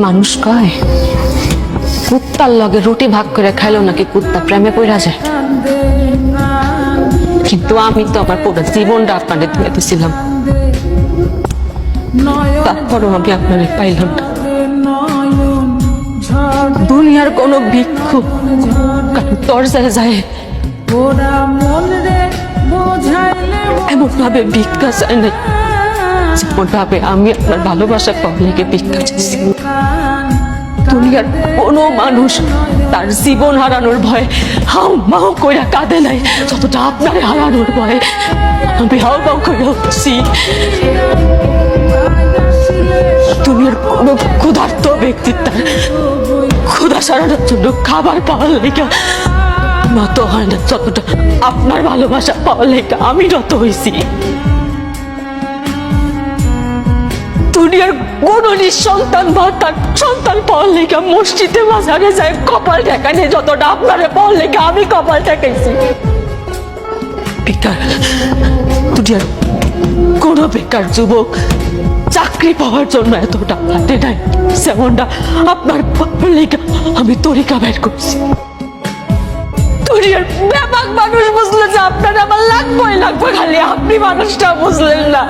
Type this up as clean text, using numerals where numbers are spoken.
মানুষ কয় কুত্তার লগে রুটি ভাগ করে খাইলো নাকি কুত্তা প্রেমে পড়া যায়, কিন্তু আমি তো আমার পুরো জীবনটা আপনাদের দিয়ে দিয়েছিলাম, তারপরও আমি আপনাদের পাইলাম না। দুনিয়ার কোনো ভিক্ষু দরজায় যায় এমন ভাবে ভিক্ষা চায় না যেমন ভাবে আমি আপনার ভালোবাসা পাবলিকে ভিক্ষা চাইছি। দুনিয়ার কোনো মানুষ তার জীবন হারানোর ভয়ে হাউ মাউ কইরা কাঁদে নাই যতটা আপনার হারানোর ভয়ে আমি হাউ মাউ কইরা উঠছি। দুনিয়ার কোনো ক্ষুধার্ত ব্যক্তি তার ক্ষুধা সারানোর জন্য খাবার পাওয়ার লেগা নত হয় না যতটা আপনার ভালোবাসা পাওয়ার লেগা আমি নত হয়েছি। দুনিয়ার কোন নিঃসন্তান বা তার সন্তান পাওয়ার লেগা মসজিদে বাজারে যায় কপাল ঠেকানে যতটা আপনারে পাওয়ার লেগা আমি কপাল ঠেকাইছি। বেকার দুনিয়ার কোন বেকার যুবক চাকরি পাওয়ার জন্য এতটা হাতে নাই যেমনটা আপনার পাওয়ার লেগা আমি তরিকা বের করছি। দুনিয়ার ব্যাপক মানুষ বুঝলো যে আপনার আমার লাগবে খালি আপনি মানুষটা বুঝলেন না।